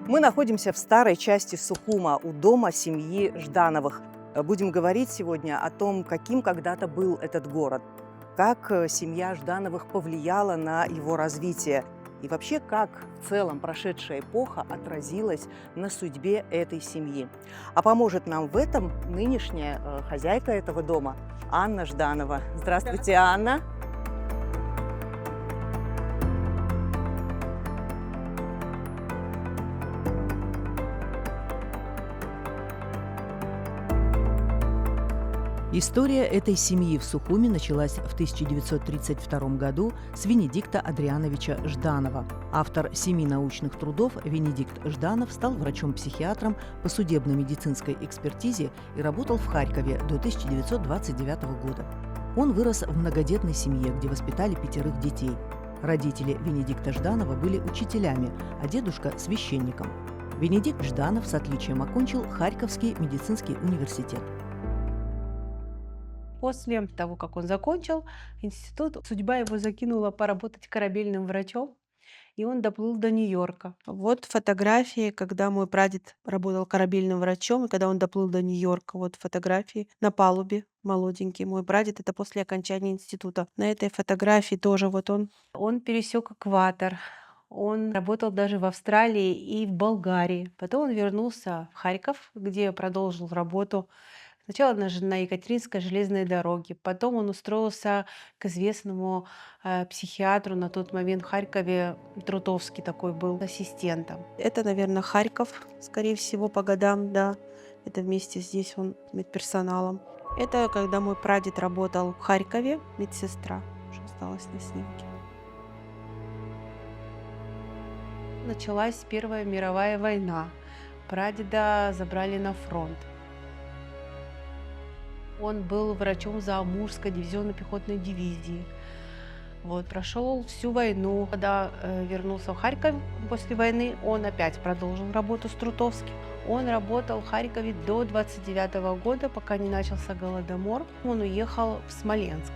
Мы находимся в старой части Сухума, у дома семьи Ждановых. Будем говорить сегодня о том, каким когда-то был этот город, как семья Ждановых повлияла на его развитие и вообще как в целом прошедшая эпоха отразилась на судьбе этой семьи. А поможет нам в этом нынешняя хозяйка этого дома Анна Жданова. Здравствуйте, Анна. История этой семьи в Сухуме началась в 1932 году с Венедикта Адриановича Жданова. Автор 7 научных трудов Венедикт Жданов стал врачом-психиатром по судебно-медицинской экспертизе и работал в Харькове до 1929 года. Он вырос в многодетной семье, где воспитали 5 детей. Родители Венедикта Жданова были учителями, а дедушка – священником. Венедикт Жданов с отличием окончил Харьковский медицинский университет. После того, как он закончил институт, судьба его закинула поработать корабельным врачом, и он доплыл до Нью-Йорка. Вот фотографии, когда мой прадед работал корабельным врачом, и когда он доплыл до Нью-Йорка. Вот фотографии на палубе, молоденький мой прадед, это после окончания института. На этой фотографии тоже вот он. Он пересек экватор. Он работал даже в Австралии и в Болгарии. Потом он вернулся в Харьков, где продолжил работу. Сначала на Екатеринской железной дороге, потом он устроился к известному психиатру на тот момент в Харькове, Трутовский такой был ассистентом. Это, наверное, Харьков, скорее всего, по годам, да. Это вместе здесь он медперсоналом. Это когда мой прадед работал в Харькове, медсестра, уже осталась на снимке. Началась Первая мировая война. Прадеда забрали на фронт. Он был врачом Заамурской дивизионно-пехотной дивизии. Вот, прошел всю войну. Когда вернулся в Харьков после войны, он опять продолжил работу с Трутовским. Он работал в Харькове до 1929 года, пока не начался Голодомор. Он уехал в Смоленск.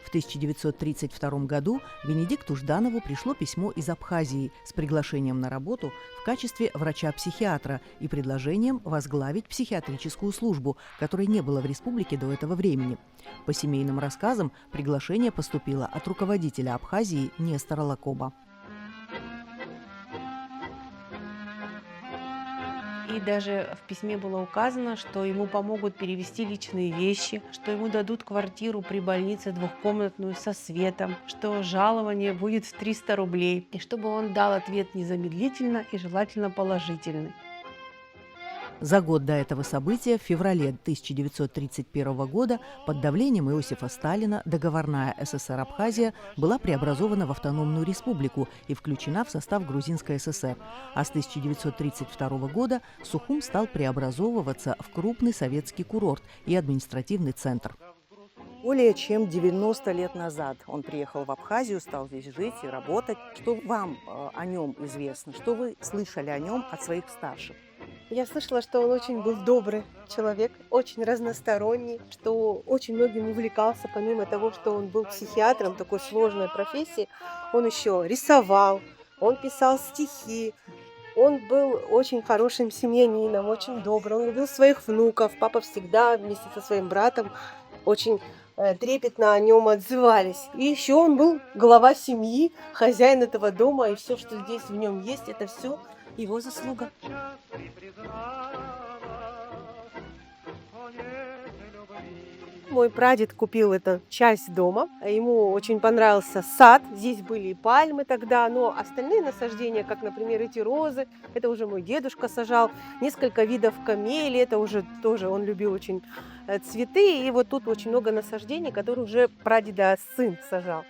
В 1932 году Венедикту Жданову пришло письмо из Абхазии с приглашением на работу в качестве врача-психиатра и предложением возглавить психиатрическую службу, которой не было в республике до этого времени. По семейным рассказам, приглашение поступило от руководителя Абхазии Нестора Лакоба. И даже в письме было указано, что ему помогут перевести личные вещи, что ему дадут квартиру при больнице двухкомнатную со светом, что жалование будет в 300 рублей, и чтобы он дал ответ незамедлительно и желательно положительный. За год до этого события, в феврале 1931 года, под давлением Иосифа Сталина договорная ССР Абхазия была преобразована в автономную республику и включена в состав Грузинской ССР. А с 1932 года Сухум стал преобразовываться в крупный советский курорт и административный центр. Более чем 90 лет назад он приехал в Абхазию, стал здесь жить и работать. Что вам о нем известно? Что вы слышали о нем от своих старших? Я слышала, что он очень был добрый человек, очень разносторонний, что очень многим увлекался, помимо того, что он был психиатром такой сложной профессии, он еще рисовал, он писал стихи, он был очень хорошим семьянином, очень добрым, он любил своих внуков, папа всегда вместе со своим братом очень трепетно о нем отзывались. И еще он был глава семьи, хозяин этого дома, и все, что здесь в нем есть, это все его заслуга. Мой прадед купил эту часть дома. Ему очень понравился сад. Здесь были и пальмы тогда, но остальные насаждения, как, например, эти розы, это уже мой дедушка сажал. Несколько видов камелии, это уже тоже он любил очень цветы. И вот тут очень много насаждений, которые уже прадеда сын сажал.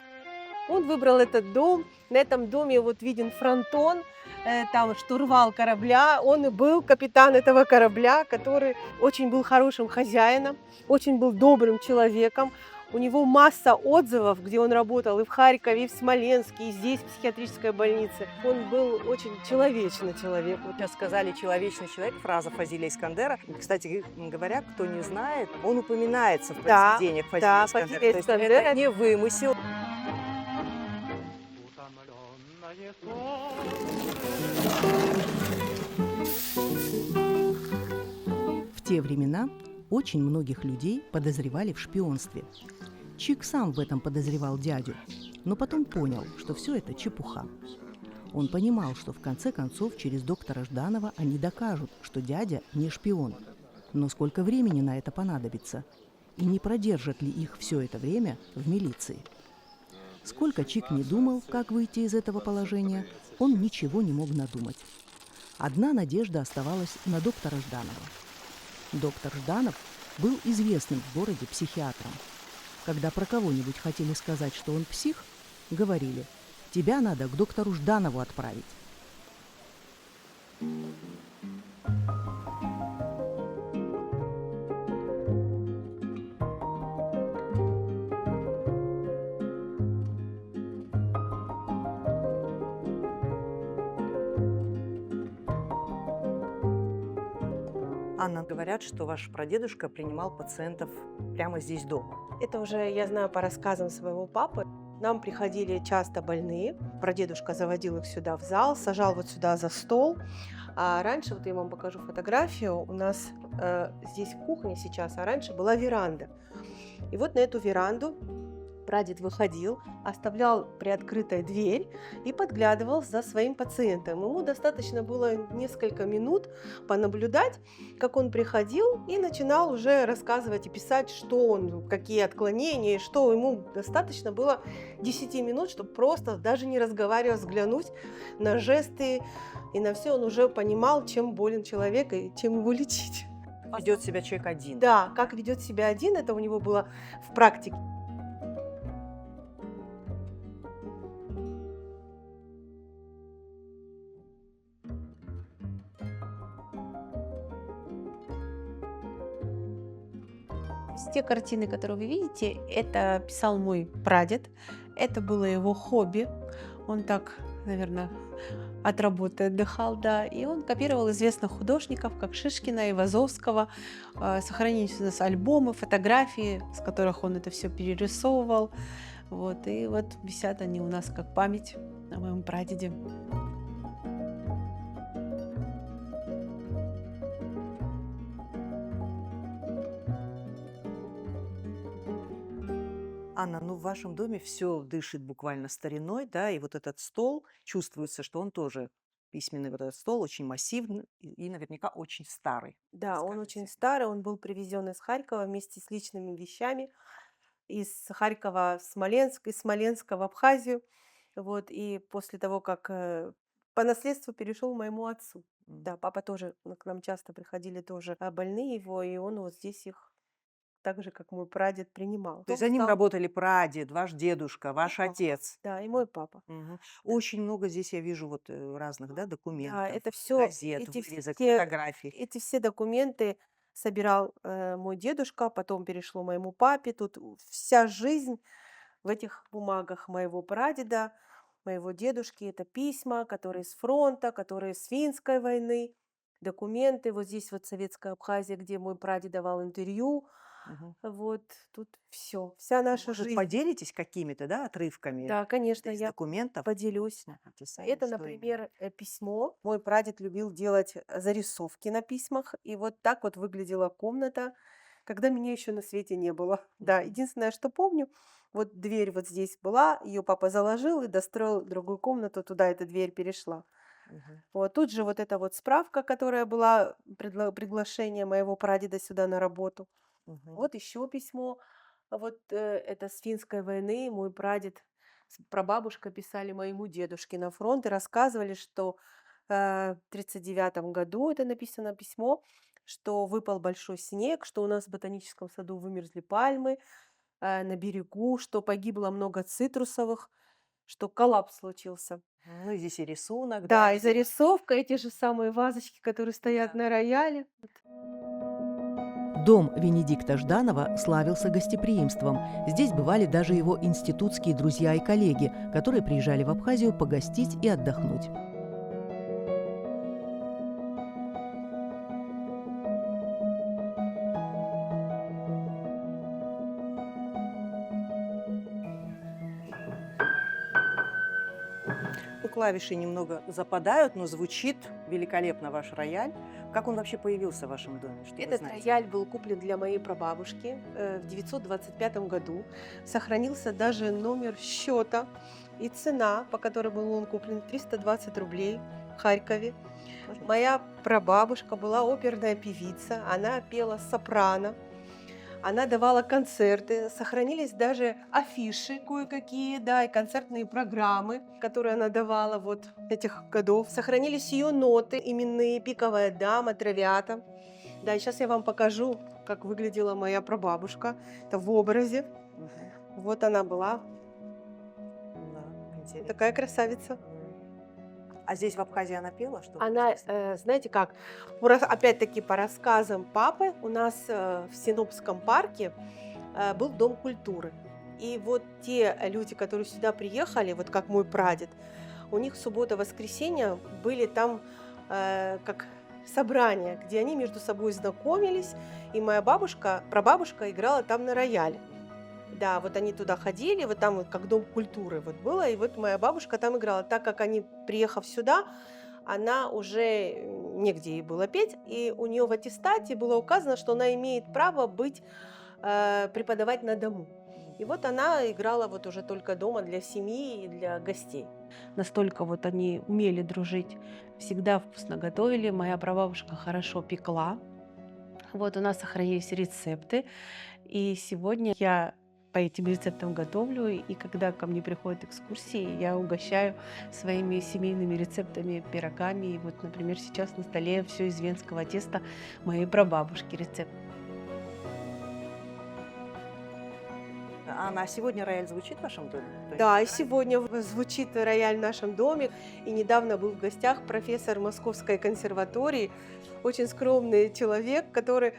Он выбрал этот дом. На этом доме вот виден фронтон, там штурвал корабля. Он и был капитан этого корабля, который очень был хорошим хозяином, очень был добрым человеком. У него масса отзывов, где он работал и в Харькове, и в Смоленске, и здесь, в психиатрической больнице. Он был очень человечный человек. Вот. Сейчас сказали «человечный человек», фраза Фазиля Искандера. Кстати говоря, кто не знает, он упоминается в Да, произведениях Фазиля да, Искандера. Фазиля То есть Искандера. это не вымысел. В те времена очень многих людей подозревали в шпионстве. Чик сам в этом подозревал дядю, но потом понял, что все это чепуха. Он понимал, что в конце концов через доктора Жданова они докажут, что дядя не шпион. Но сколько времени на это понадобится? И не продержат ли их все это время в милиции? Сколько Чик не думал, как выйти из этого положения, он ничего не мог надумать. Одна надежда оставалась на доктора Жданова. Доктор Жданов был известным в городе психиатром. Когда про кого-нибудь хотели сказать, что он псих, говорили: «Тебя надо к доктору Жданову отправить». Анна, говорят, что ваш прадедушка принимал пациентов прямо здесь дома. Это уже я знаю по рассказам своего папы. Нам приходили часто больные. Прадедушка заводил их сюда в зал, сажал вот сюда за стол. А раньше, вот я вам покажу фотографию, у нас здесь кухня сейчас, а раньше была веранда. И вот на эту веранду прадед выходил, оставлял приоткрытой дверь и подглядывал за своим пациентом. Ему достаточно было несколько минут понаблюдать, как он приходил, и начинал уже рассказывать и писать, что он, какие отклонения, что ему достаточно было 10 минут, чтобы просто даже не разговаривая, взглянуть на жесты и на все, он уже понимал, чем болен человек и чем его лечить. Ведет себя человек один. Да, как ведет себя один, это у него было в практике. Те картины, которые вы видите, это писал мой прадед. Это было его хобби. Он так, наверное, от работы отдыхал, да. И он копировал известных художников, как Шишкина, Ивазовского. Сохранились у нас альбомы, фотографии, с которых он это все перерисовывал. Вот. И вот висят они у нас как память о моем прадеде. Анна, ну в вашем доме все дышит буквально стариной, да, и вот этот стол, чувствуется, что он тоже письменный, вот этот стол очень массивный и наверняка очень старый. Да, он Расскажите. очень старый, он был привезен из Харькова вместе с личными вещами. Из Харькова в Смоленск, из Смоленска в Абхазию. Вот, и после того, как по наследству перешел моему отцу. Да, папа тоже, к нам часто приходили тоже больные его, и он вот здесь их так же, как мой прадед, принимал. То есть Он за ним стал- работали прадед, ваш дедушка, ваш папа. отец. Да, и мой папа. Мгм. Очень много здесь я вижу вот разных, да, Да, документов, это все, газет, эти вырезок, все, фотографий. эти все документы собирал мой дедушка, потом перешло моему папе. Тут вся жизнь в этих бумагах моего прадеда, моего дедушки. Это письма, которые с фронта, которые с финской войны, документы. Вот здесь вот советская Абхазия, где мой прадед давал интервью. Мгм. Вот тут все, вся наша Может, жизнь. поделитесь какими-то, да, отрывками Да, конечно, из я документов? поделюсь. Написали, Это, что например, письмо. Мой прадед любил делать зарисовки на письмах. И вот так вот выглядела комната, когда меня еще на свете не было. Да, Мгм. единственное, что помню, вот дверь вот здесь была, ее папа заложил и достроил другую комнату, туда эта дверь перешла. Мгм. Вот тут же вот эта вот справка, которая была, приглашение моего прадеда сюда на работу. Мгм. Вот еще письмо. Вот это с финской войны. Мой прадед с прабабушкой писали моему дедушке на фронт и рассказывали, что в 1939 году, это написано письмо, что выпал большой снег, что у нас в ботаническом саду вымерзли пальмы на берегу, что погибло много цитрусовых, что коллапс случился. Ну, и здесь и рисунок, Да, и видимо. зарисовка, эти же самые вазочки, которые стоят Да. на рояле. Дом Венедикта Жданова славился гостеприимством. Здесь бывали даже его институтские друзья и коллеги, которые приезжали в Абхазию погостить и отдохнуть. Клавиши немного западают, но звучит великолепно ваш рояль. Как он вообще появился в вашем доме? Что вы Этот знаете? рояль был куплен для моей прабабушки в 925 году. Сохранился даже номер счета и цена, по которой был он куплен, 320 рублей в Харькове. Моя прабабушка была оперная певица, она пела сопрано, она давала концерты, сохранились даже афиши кое-какие, да, и концертные программы, которые она давала вот этих годов. Сохранились ее ноты именные, пиковая дама, травята. Да, и сейчас я вам покажу, как выглядела моя прабабушка. Это в образе. Мгм. Вот она была, Да, интересно. такая красавица. А здесь в Абхазии она пела? Что вы Она, здесь? знаете как, опять-таки по рассказам папы, у нас в Синопском парке был дом культуры. И вот те люди, которые сюда приехали, вот как мой прадед, у них суббота-воскресенье были там как собрания, где они между собой знакомились, и моя бабушка, прабабушка играла там на рояле. Да, вот они туда ходили, вот там вот как дом культуры вот было, и вот моя бабушка там играла. Так как они, приехав сюда, она уже негде ей было петь, и у нее в аттестате было указано, что она имеет право быть, преподавать на дому. И вот она играла вот уже только дома для семьи и для гостей. Настолько вот они умели дружить, всегда вкусно готовили. Моя прабабушка хорошо пекла. Вот у нас сохранились рецепты. И сегодня я по этим рецептам готовлю. И когда ко мне приходят экскурсии, я угощаю своими семейными рецептами, пирогами. И вот, например, сейчас на столе все из венского теста моей прабабушки рецепт. А сегодня рояль звучит в вашем доме? То есть Да, и сегодня звучит рояль в нашем доме. И недавно был в гостях профессор Московской консерватории, очень скромный человек, который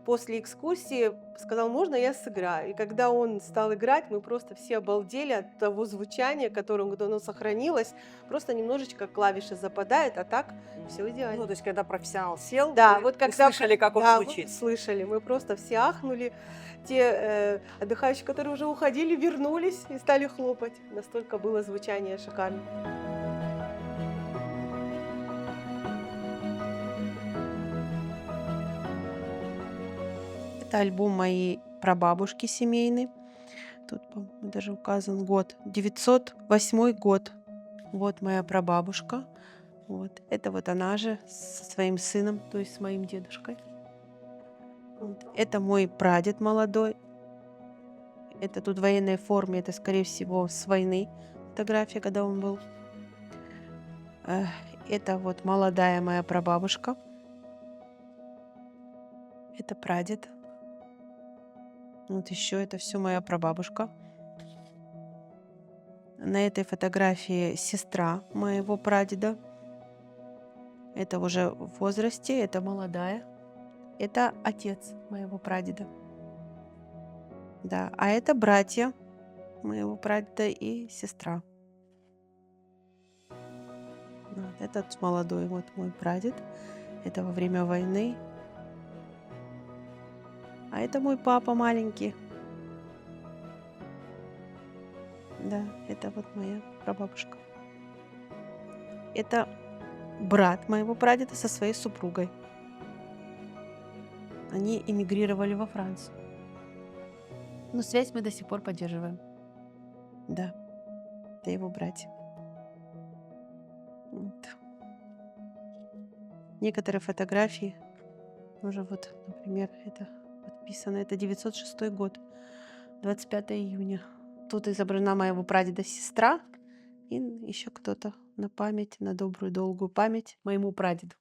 после экскурсии сказал, можно я сыграю. И когда он стал играть, мы просто все обалдели от того звучания, которое оно сохранилось. Просто немножечко клавиши западают, а так все идеально. Ну, то есть, когда профессионал сел, Да, вы вот когда услышали, как он да, звучит. вот слышали, мы просто все ахнули. Те отдыхающие, которые уже уходили, вернулись и стали хлопать. Настолько было звучание шикарно. Это альбом моей прабабушки семейный. Тут по-моему, даже указан год. 908 год. Вот моя прабабушка. Вот. Это вот она же со своим сыном, то есть с моим дедушкой. Вот. Это мой прадед молодой. Это тут в военной форме. Это, скорее всего, с войны фотография, когда он был. Это вот молодая моя прабабушка. Это прадед. Вот еще это все моя прабабушка. На этой фотографии сестра моего прадеда. Это уже в возрасте, это молодая. Это отец моего прадеда. Да, а это братья моего прадеда и сестра. Вот, этот молодой вот мой прадед. Это во время войны. А это мой папа маленький. Да, это вот моя прабабушка. Это брат моего прадеда со своей супругой. Они эмигрировали во Францию. Но связь мы до сих пор поддерживаем. Да, это его братья. Вот. Некоторые фотографии уже вот, например, это подписано, это 906 год, 25 июня. Тут изображена моего прадеда сестра и еще кто-то на память, на добрую долгую память моему прадеду.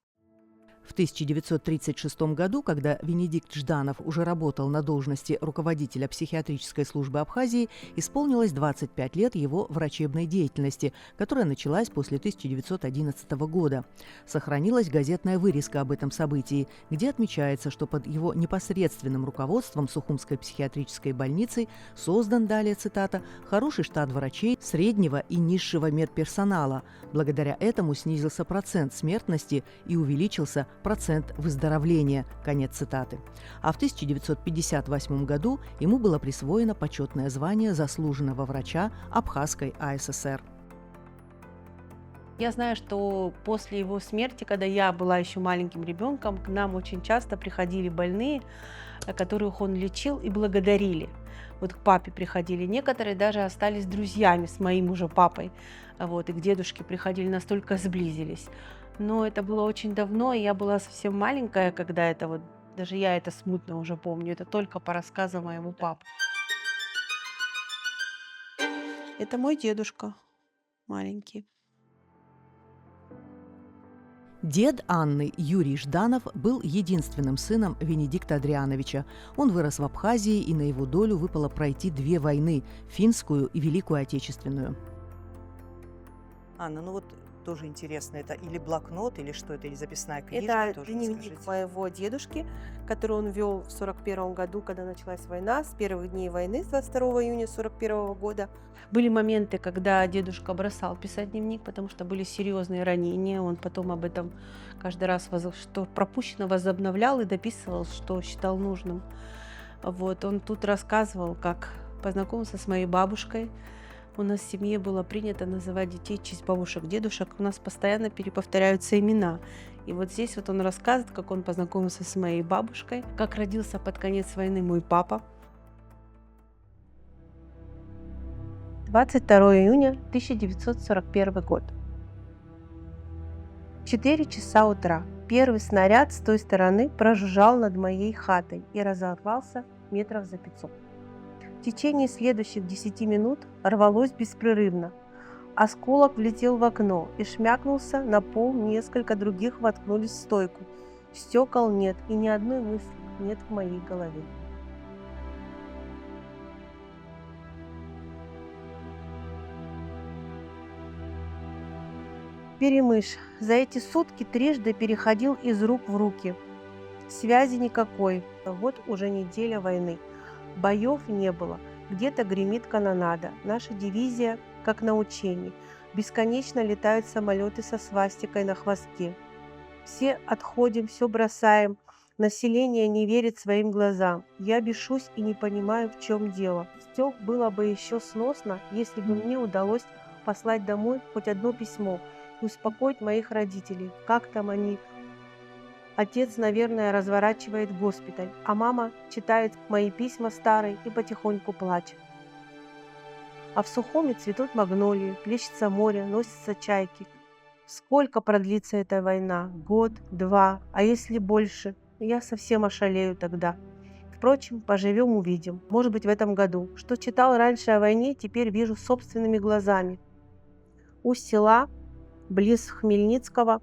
В 1936 году, когда Венедикт Жданов уже работал на должности руководителя психиатрической службы Абхазии, исполнилось 25 лет его врачебной деятельности, которая началась после 1911 года. Сохранилась газетная вырезка об этом событии, где отмечается, что под его непосредственным руководством Сухумской психиатрической больницы создан, далее цитата, «хороший штат врачей среднего и низшего медперсонала. Благодаря этому снизился процент смертности и увеличился процент выздоровления». Конец цитаты. А в 1958 году ему было присвоено почетное звание заслуженного врача Абхазской АССР. Я знаю, что после его смерти, когда я была еще маленьким ребенком, к нам очень часто приходили больные, которых он лечил, и благодарили. Вот к папе приходили. Некоторые даже остались друзьями с моим уже папой. Вот, и к дедушке приходили, настолько сблизились. Но это было очень давно, и я была совсем маленькая, когда это вот, даже я это смутно уже помню, это только по рассказам моему папы. Это мой дедушка маленький. Дед Анны, Юрий Жданов, был единственным сыном Венедикта Адриановича. Он вырос в Абхазии, и на его долю выпало пройти 2 войны – финскую и Великую Отечественную. Анна, ну вот тоже интересно, это или блокнот, или что это, или записная книжка? Это тоже дневник расскажите. моего дедушки, который он вел в 1941 году, когда началась война, с первых дней войны, с 22 июня 1941 года. Были моменты, когда дедушка бросал писать дневник, потому что были серьезные ранения. Он потом об этом каждый раз, что пропущено, возобновлял и дописывал, что считал нужным. Вот, он тут рассказывал, как познакомился с моей бабушкой. У нас в семье было принято называть детей в честь бабушек, дедушек. У нас постоянно переповторяются имена. И вот здесь вот он рассказывает, как он познакомился с моей бабушкой, как родился под конец войны мой папа. 22 июня 1941 год. 4 часа утра. Первый снаряд с той стороны прожужжал над моей хатой и разорвался метров за 500. В течение следующих 10 минут рвалось беспрерывно. Осколок влетел в окно и шмякнулся на пол, несколько других воткнулись в стойку. Стекол нет, и ни одной мысли нет в моей голове. Перемыш за эти сутки трижды переходил из рук в руки. Связи никакой. Вот уже неделя войны. Боев не было. Где-то гремит канонада. Наша дивизия, как на учении. Бесконечно летают самолеты со свастикой на хвосте. Все отходим, все бросаем. Население не верит своим глазам. Я бешусь и не понимаю, в чем дело. Стёк было бы еще сносно, если бы мне удалось послать домой хоть одно письмо и успокоить моих родителей. Как там они? Отец, наверное, разворачивает госпиталь, а мама читает мои письма старые и потихоньку плачет. А в Сухуми цветут магнолии, плещется море, носятся чайки. Сколько продлится эта война? Год, 2, а если больше? Я совсем ошалею тогда. Впрочем, поживем – увидим. Может быть, в этом году. Что читал раньше о войне, теперь вижу собственными глазами. У села, близ Хмельницкого,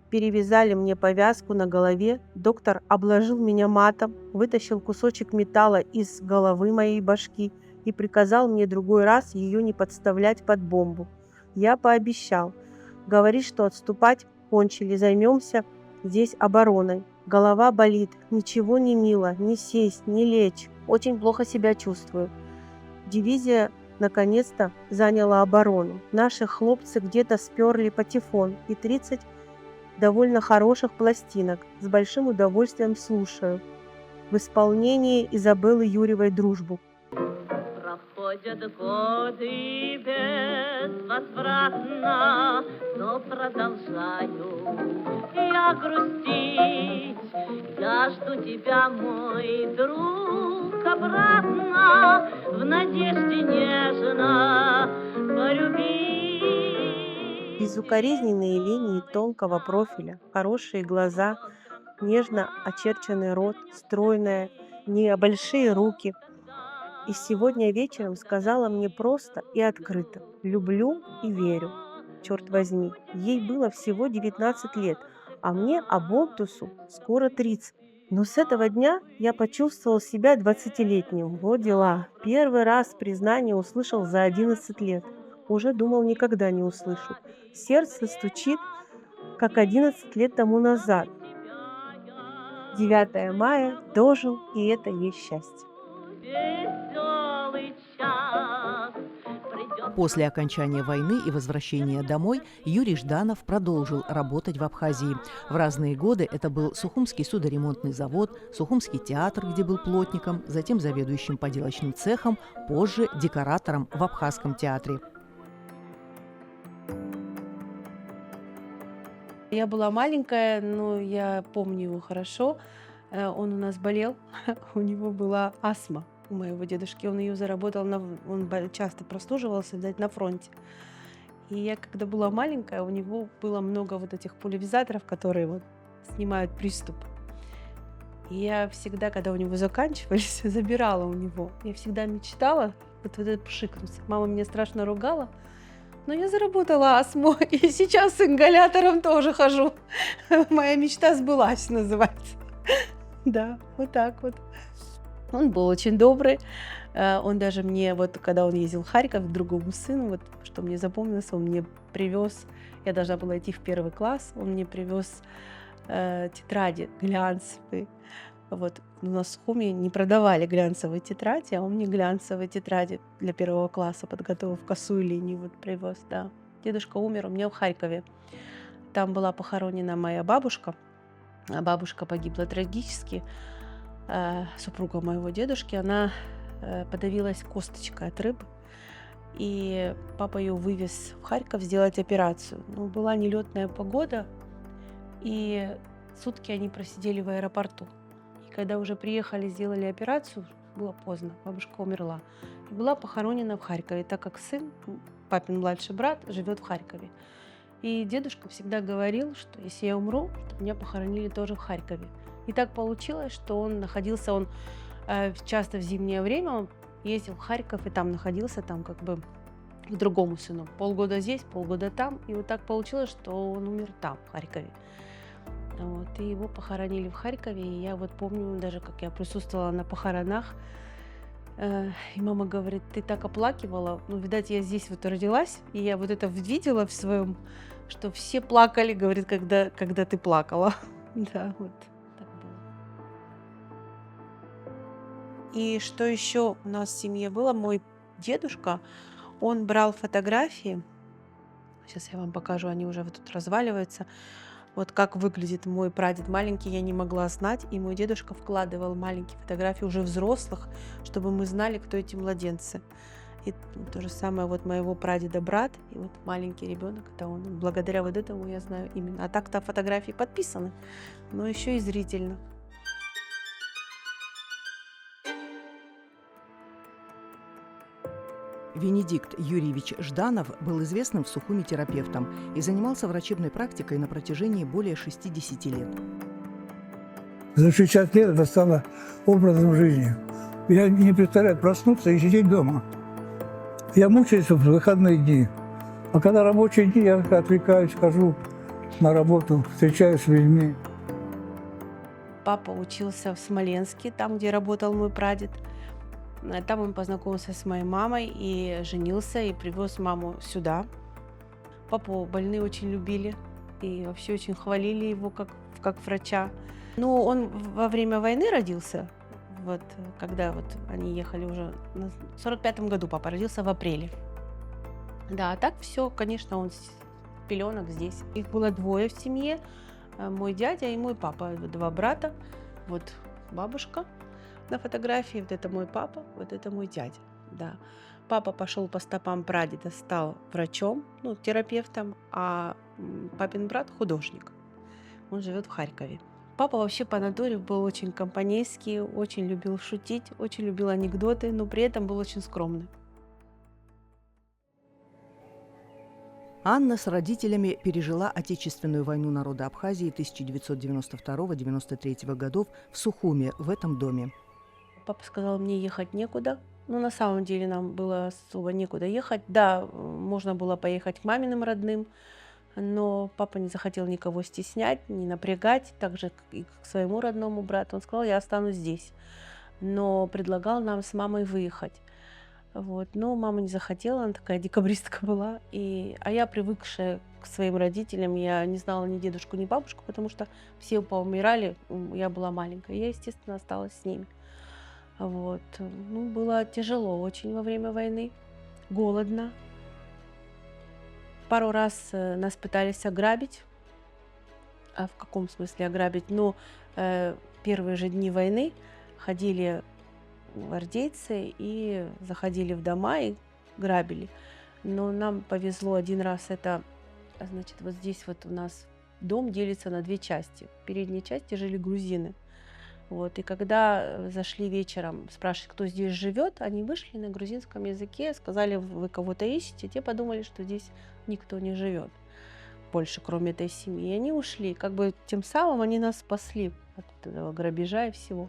перевязали мне повязку на голове, доктор обложил меня матом, вытащил кусочек металла из головы моей башки и приказал мне другой раз ее не подставлять под бомбу. Я пообещал. Говорит, что отступать кончили, займемся здесь обороной. Голова болит, ничего не мило, ни сесть, ни лечь. Очень плохо себя чувствую. Дивизия наконец-то заняла оборону. Наши хлопцы где-то сперли патефон и 30 довольно хороших пластинок. С большим удовольствием слушаю. В исполнении Изабеллы Юрьевой «Дружбу». Проходят годы безвозвратно, но продолжаю я грустить. Я жду тебя, мой друг, обратно, в надежде нежно полюбить. Безукоризненные линии тонкого профиля, хорошие глаза, нежно очерченный рот, стройная, не большие руки. И сегодня вечером сказала мне просто и открыто: люблю и верю. Черт возьми, ей было всего 19 лет, а мне, оболтусу, скоро 30. Но с этого дня я почувствовал себя 20-летним. Вот дела. Первый раз признание услышал за 11 лет. Уже думал, никогда не услышу. Сердце стучит, как 11 лет тому назад. 9 мая дожил, и это есть счастье. Веселый час придет. После окончания войны и возвращения домой Юрий Жданов продолжил работать в Абхазии. В разные годы это был Сухумский судоремонтный завод, Сухумский театр, где был плотником, затем заведующим поделочным цехом, позже декоратором в Абхазском театре. Я была маленькая, но я помню его хорошо. Он у нас болел, у него была астма у моего дедушки. Он ее заработал, часто прослуживался, видать, на фронте. И я, когда была маленькая, у него было много вот этих пульверизаторов, которые вот снимают приступ. И я всегда, когда у него заканчивались, забирала у него. Я всегда мечтала вот это пшикнуть. Мама меня страшно ругала, но я заработала астму, и сейчас с ингалятором тоже хожу. Моя мечта сбылась, называется. Да, вот так вот. Он был очень добрый. Он даже мне, вот когда он ездил в Харьков к другому сыну, вот что мне запомнилось, он мне привез, я должна была идти в 1 класс, он мне привез тетради глянцевые. Вот у нас в Сухуми не продавали глянцевые тетради, а он мне глянцевые тетради для 1 класса подготовил, в косую линию вот привез, да. Дедушка умер у меня в Харькове. Там была похоронена моя бабушка, а бабушка погибла трагически. Супруга моего дедушки, она подавилась косточкой от рыбы, и папа ее вывез в Харьков сделать операцию. Но была нелетная погода, и сутки они просидели в аэропорту. И когда уже приехали, сделали операцию, было поздно, бабушка умерла. И была похоронена в Харькове, так как сын, папин младший брат, живет в Харькове. И дедушка всегда говорил, что если я умру, то меня похоронили тоже в Харькове. И так получилось, что он часто в зимнее время, он ездил в Харьков и там находился, там как бы к другому сыну. Полгода здесь, полгода там. И вот так получилось, что он умер там, в Харькове. Вот, и его похоронили в Харькове. И я вот помню даже, как я присутствовала на похоронах. И мама говорит, ты так оплакивала. Ну, видать, я здесь вот родилась, и я вот это видела в своем, что все плакали, говорит, когда ты плакала. Да, вот. И что еще у нас в семье было? Мой дедушка, он брал фотографии. Сейчас я вам покажу, они уже вот тут разваливаются. Вот как выглядит мой прадед маленький, я не могла знать. И мой дедушка вкладывал маленькие фотографии уже взрослых, чтобы мы знали, кто эти младенцы. И то же самое вот моего прадеда брат, и вот маленький ребенок, это он. Благодаря вот этому я знаю именно. А так-то фотографии подписаны, но еще и зрительно. Венедикт Юрьевич Жданов был известным в Сухуми терапевтом и занимался врачебной практикой на протяжении более 60 лет. За 60 лет это стало образом жизни. Я не представляю проснуться и сидеть дома. Я мучаюсь в выходные дни. А когда рабочие дни, я отвлекаюсь, хожу на работу, встречаюсь с людьми. Папа учился в Смоленске, там, где работал мой прадед. Там он познакомился с моей мамой и женился, и привез маму сюда. Папу больные очень любили и вообще очень хвалили его как врача. Ну, он во время войны родился, вот, когда вот они ехали уже, в 45-м году папа родился в апреле. Да, а так все, конечно, он с пеленок здесь. Их было 2 в семье, мой дядя и мой папа, 2 брата, вот бабушка. На фотографии вот это мой папа, вот это мой дядя. Да. Папа пошел по стопам прадеда, стал врачом, ну, терапевтом, а папин брат художник. Он живет в Харькове. Папа вообще по натуре был очень компанейский, очень любил шутить, очень любил анекдоты, но при этом был очень скромный. Анна с родителями пережила Отечественную войну народа Абхазии 1992-1993 годов в Сухуме, в этом доме. Папа сказал, мне ехать некуда. Ну, на самом деле нам было особо некуда ехать. Да, можно было поехать к маминым родным, но папа не захотел никого стеснять, не напрягать, так же, как и к своему родному брату. Он сказал, я останусь здесь, но предлагал нам с мамой выехать. Вот. Но мама не захотела, она такая декабристка была. А я, привыкшая к своим родителям, я не знала ни дедушку, ни бабушку, потому что все поумирали, я была маленькая. Я, естественно, осталась с ними. Вот. Ну, было тяжело очень во время войны, голодно. Пару раз нас пытались ограбить. А в каком смысле ограбить? Ну, первые же дни войны ходили гвардейцы и заходили в дома и грабили. Но нам повезло один раз. Это, значит, вот здесь вот у нас дом делится на две части. В передней части жили грузины. Вот. И когда зашли вечером спрашивать, кто здесь живет, они вышли на грузинском языке, сказали, вы кого-то ищете. Те подумали, что здесь никто не живет больше, кроме этой семьи. И они ушли. Как бы тем самым они нас спасли от этого грабежа и всего.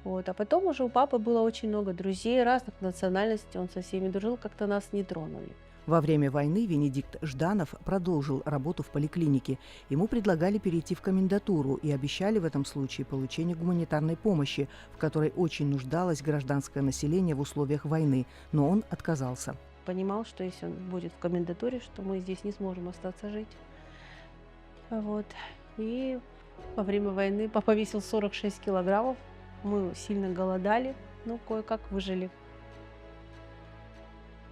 Вот. А потом уже у папы было очень много друзей разных национальностей, он со всеми дружил, как-то нас не тронули. Во время войны Венедикт Жданов продолжил работу в поликлинике. Ему предлагали перейти в комендатуру и обещали в этом случае получение гуманитарной помощи, в которой очень нуждалось гражданское население в условиях войны, но он отказался. Понимал, что если он будет в комендатуре, что мы здесь не сможем остаться жить. Вот. И во время войны папа весил 46 килограммов. Мы сильно голодали, но кое-как выжили.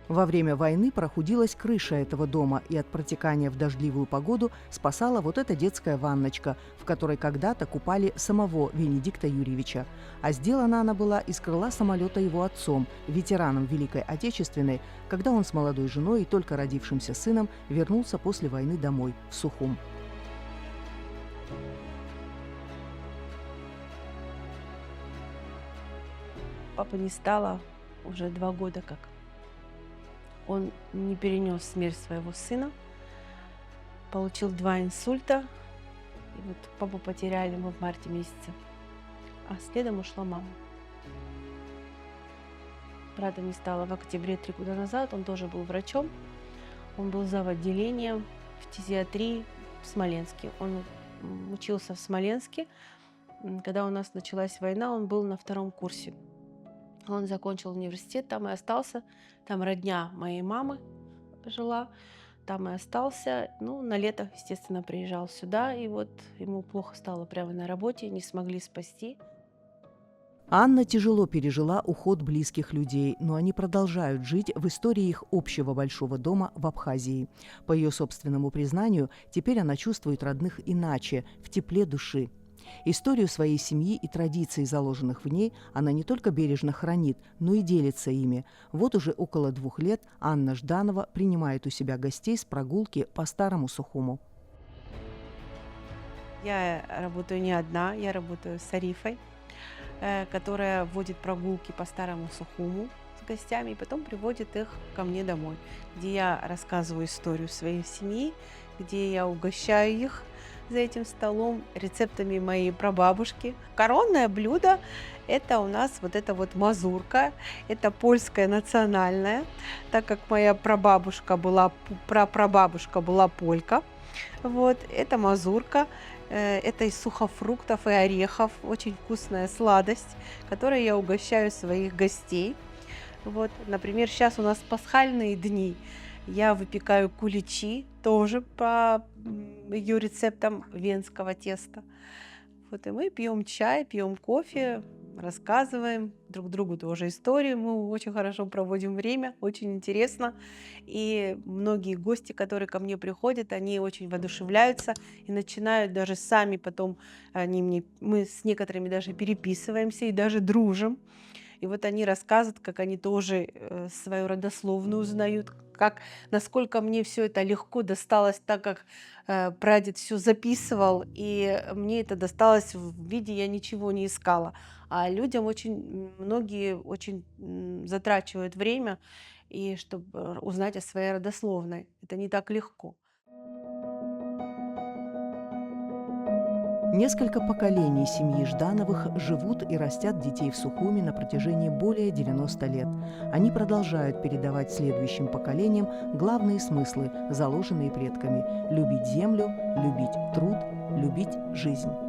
Во время войны прохудилась крыша этого дома, и от протекания в дождливую погоду спасала вот эта детская ванночка, в которой когда-то купали самого Венедикта Юрьевича. А сделана она была из крыла самолета его отцом, ветераном Великой Отечественной, когда он с молодой женой и только родившимся сыном вернулся после войны домой, в Сухум. Папа не стало уже 2 года как. Он не перенес смерть своего сына, получил 2 инсульта. И вот папу потеряли мы в марте месяце, а следом ушла мама. Брата не стало в октябре 3 года назад, он тоже был врачом. Он был зав. Отделением фтизиатрии в Смоленске. Он учился в Смоленске. Когда у нас началась война, он был на 2-м курсе. Он закончил университет, там и остался. Там родня моей мамы жила, там и остался. Ну, на лето, естественно, приезжал сюда, и вот ему плохо стало прямо на работе, не смогли спасти. Анна тяжело пережила уход близких людей, но они продолжают жить в истории их общего большого дома в Абхазии. По ее собственному признанию, теперь она чувствует родных иначе, в тепле души. Историю своей семьи и традиций, заложенных в ней, она не только бережно хранит, но и делится ими. Вот уже около 2 лет Анна Жданова принимает у себя гостей с прогулки по Старому Сухуму. Я работаю не одна, я работаю с Арифой, которая водит прогулки по Старому Сухуму с гостями и потом приводит их ко мне домой, где я рассказываю историю своей семьи, где я угощаю их за этим столом рецептами моей прабабушки. Коронное блюдо – это у нас вот эта вот мазурка, это польская национальная, так как моя прапрабабушка была полька. Вот, это мазурка, это из сухофруктов и орехов, очень вкусная сладость, которой я угощаю своих гостей. Вот, например, сейчас у нас пасхальные дни. Я выпекаю куличи, тоже по ее рецептам венского теста. Вот и мы пьем чай, пьем кофе, рассказываем друг другу тоже истории. Мы очень хорошо проводим время, очень интересно. И многие гости, которые ко мне приходят, они очень воодушевляются и начинают даже сами потом, мы с некоторыми даже переписываемся и даже дружим. И вот они рассказывают, как они тоже свою родословную узнают, насколько мне все это легко досталось, так как прадед все записывал, и мне это досталось в виде, я ничего не искала. А людям многие очень затрачивают время, и чтобы узнать о своей родословной. Это не так легко. Несколько поколений семьи Ждановых живут и растят детей в Сухуми на протяжении более 90 лет. Они продолжают передавать следующим поколениям главные смыслы, заложенные предками – любить землю, любить труд, любить жизнь.